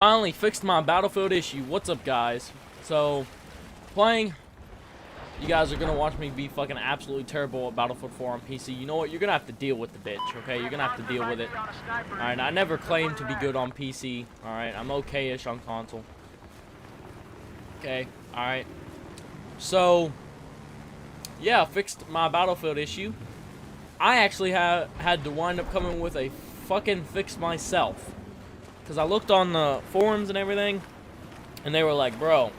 Finally fixed my Battlefield issue. What's up, guys? So, playing, you guys are gonna watch me be fucking absolutely terrible at Battlefield 4 on PC. You know what? You're gonna have to deal with the bitch, okay? You're gonna have to deal with it. Alright, I never claimed to be good on PC. Alright, I'm okay-ish on console. Okay, alright. So, yeah, fixed my Battlefield issue. I actually had to wind up coming with a fucking fix myself. Because I looked on the forums and everything, and they were like, bro,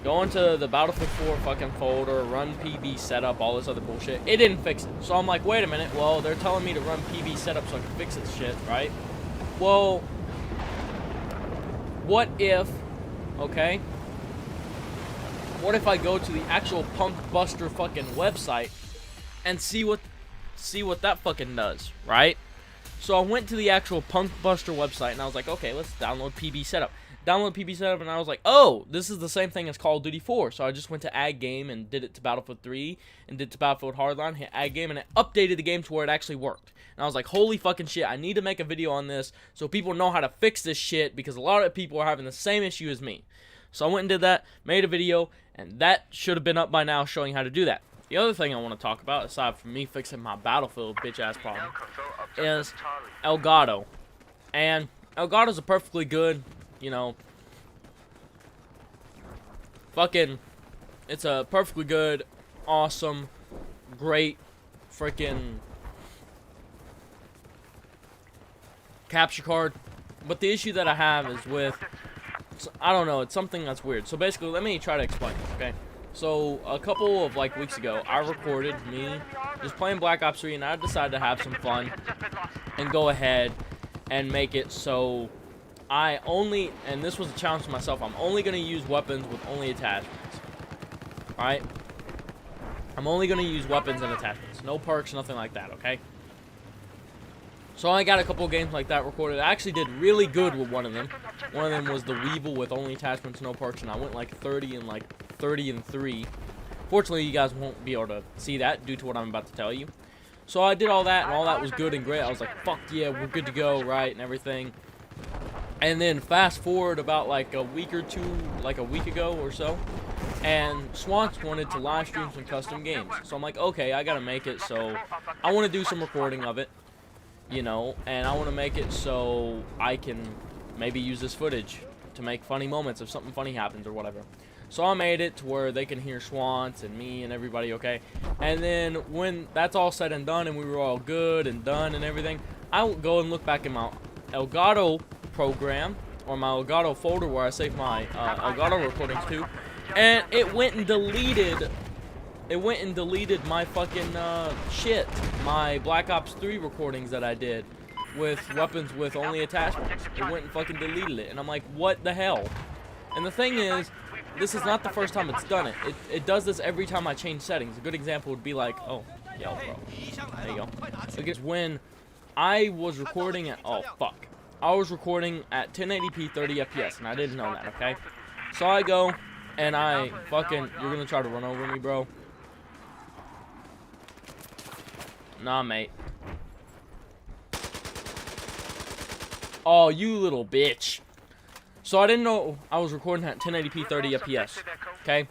go into the Battlefield 4 fucking folder, run PB setup, all this other bullshit. It didn't fix it. So I'm like, wait a minute, well, they're telling me to run PB setup so I can fix this shit, right? Well, what if, okay, what if I go to the actual Punk Buster fucking website and see what that fucking does, right? So I went to the actual Punk Buster website and I was like, okay, let's download PB Setup. Download PB Setup and I was like, oh, this is the same thing as Call of Duty 4. So I just went to Add Game and did it to Battlefield 3 and did it to Battlefield Hardline, hit Add Game, and it updated the game to where it actually worked. And I was like, holy fucking shit, I need to make a video on this so people know how to fix this shit because a lot of people are having the same issue as me. So I went and did that, made a video, and that should have been up by now showing how to do that. The other thing I want to talk about, aside from me fixing my Battlefield bitch-ass problem, is Elgato. And Elgato's a perfectly good, you know, fucking, it's a perfectly good, awesome, great, freaking capture card. But the issue that I have is with, I don't know, it's something that's weird. So basically, let me try to explain this, okay? So, a couple of, like, weeks ago, I recorded me just playing Black Ops 3, and I decided to have some fun and go ahead and make it so I only, and this was a challenge to myself, I'm only going to use weapons with only attachments. Alright? I'm only going to use weapons and attachments. No perks, nothing like that, okay? So I got a couple of games like that recorded. I actually did really good with one of them. One of them was the Weevil with only attachments, no perks, and I went like 30 and 3. Fortunately, you guys won't be able to see that due to what I'm about to tell you. So I did all that, and all that was good and great. I was like, fuck yeah, we're good to go, right, and everything. And then fast forward about like a week or two, like a week ago or so, and Swans wanted to live stream some custom games. So I'm like, okay, I gotta make it, so I want to do some recording of it. You know, and I want to make it so I can maybe use this footage to make funny moments if something funny happens or whatever. So I made it to where they can hear Swans and me and everybody, okay? And then when that's all said and done and we were all good and done and everything, I will go and look back in my Elgato program or my Elgato folder where I save my Elgato recordings to, and it went and deleted my fucking shit, my Black Ops 3 recordings that I did with weapons with only attachments. It went and fucking deleted it, and I'm like, what the hell? And the thing is, this is not the first time it's done it. It does this every time I change settings. A good example would be like, oh, yeah, bro. There you go. Because when I was recording at, oh, fuck. I was recording at 1080p 30 FPS, and I didn't know that, okay? So I go, and I fucking, you're gonna try to run over me, bro. Nah, mate. Oh, you little bitch. So I didn't know I was recording at 1080p 30 FPS. Okay?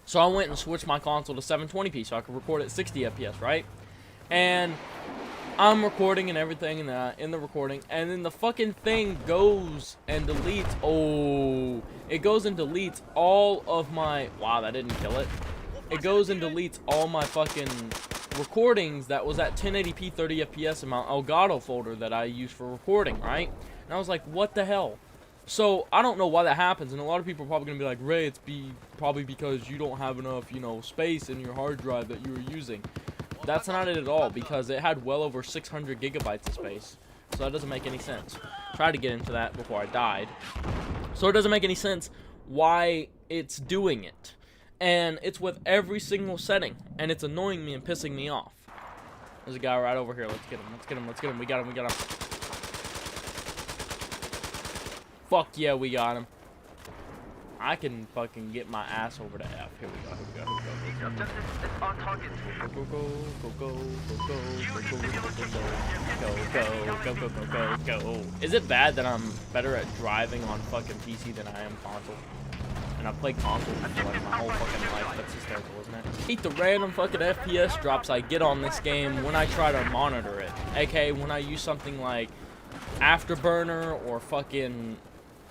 So I went and switched my console to 720p so I could record at 60 FPS, right? And I'm recording and everything in the recording, and then the fucking thing goes and deletes. Oh, it goes and deletes all of my. Wow, that didn't kill it. It goes and deletes all my fucking recordings that was at 1080p 30 FPS in my Elgato folder that I use for recording, right? And I was like, what the hell? So I don't know why that happens, and a lot of people are probably gonna be like, Ray, it's probably because you don't have enough, you know, space in your hard drive that you were using. That's not it at all, because it had well over 600 gigabytes of space. So that doesn't make any sense. Tried to get into that before I died. So it doesn't make any sense why it's doing it. And it's with every single setting, and it's annoying me and pissing me off. There's a guy right over here. Let's get him. Let's get him. Let's get him. We got him. We got him. Fuck yeah, we got him. I can fucking get my ass over to F. Here we go. Here we go. Objective is on target. Go. Is it bad that I'm better at driving on fucking PC than I am console? And I've played console for like my whole fucking life. That's hysterical, isn't it? I hate the random fucking FPS drops I get on this game when I try to monitor it. AKA when I use something like Afterburner or fucking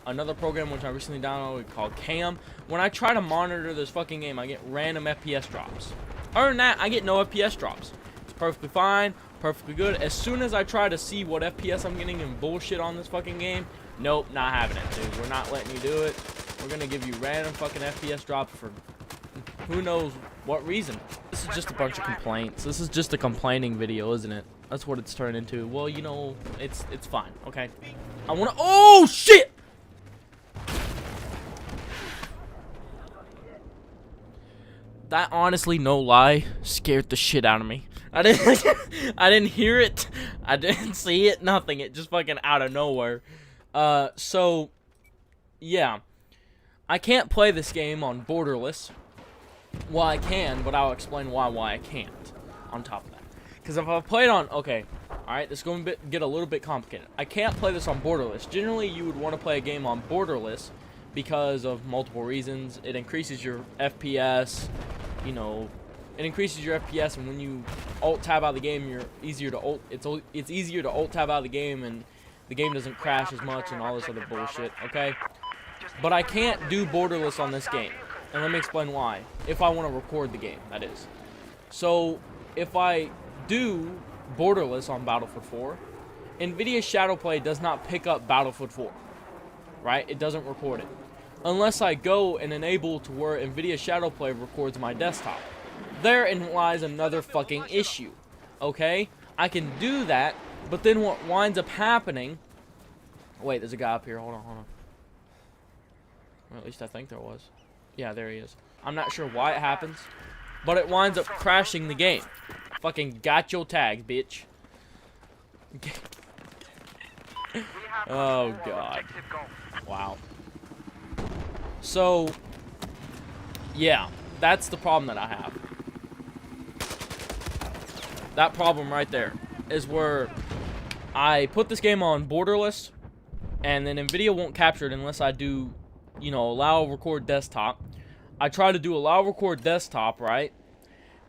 another program which I recently downloaded called Cam. When I try to monitor this fucking game, I get random FPS drops. Other than that, I get no FPS drops. It's perfectly fine, perfectly good. As soon as I try to see what FPS I'm getting and bullshit on this fucking game, nope, not having it, dude. We're not letting you do it. We're gonna give you random fucking FPS drops for who knows what reason. This is just a bunch of complaints. This is just a complaining video, isn't it? That's what it's turned into. Well, you know, it's fine, okay? I wanna— oh shit! That honestly, no lie, scared the shit out of me. I didn't hear it. I didn't see it. Nothing. It just fucking out of nowhere. So, yeah. I can't play this game on borderless. Well, I can, but I'll explain why I can't. On top of that, because if I play it on— okay, all right, this is going to get a little bit complicated. I can't play this on borderless. Generally, you would want to play a game on borderless because of multiple reasons. It increases your FPS. You know, it increases your FPS, and when you alt tab out of the game, you're easier to alt. It's easier to alt tab out of the game, and the game doesn't crash as much and all this other bullshit. Okay, but I can't do borderless on this game, and let me explain why. If I want to record the game, that is. So if I do borderless on Battlefield 4, NVIDIA Shadowplay does not pick up Battlefield 4. Right? It doesn't record it. Unless I go and enable to where NVIDIA Shadowplay records my desktop. Therein lies another fucking issue. Okay? I can do that, but then what winds up happening— wait, there's a guy up here. Hold on. Or at least I think there was. Yeah, there he is. I'm not sure why it happens, but it winds up crashing the game. Fucking got your tag, bitch. Oh, God. Wow. So, yeah, that's the problem that I have. That problem right there is where I put this game on borderless, and then NVIDIA won't capture it unless I do, you know, allow record desktop. I try to do allow record desktop, right?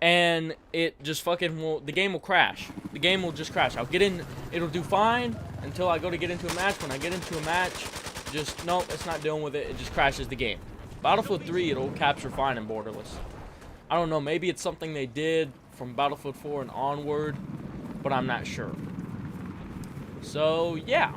And it just fucking will— the game will crash. The game will just crash. I'll get in, it'll do fine until I go to get into a match. When I get into a match, just, nope, it's not dealing with it. It just crashes the game. Battlefield 3, it'll capture fine in borderless. I don't know, maybe it's something they did from Battlefield 4 and onward, but I'm not sure. So, yeah.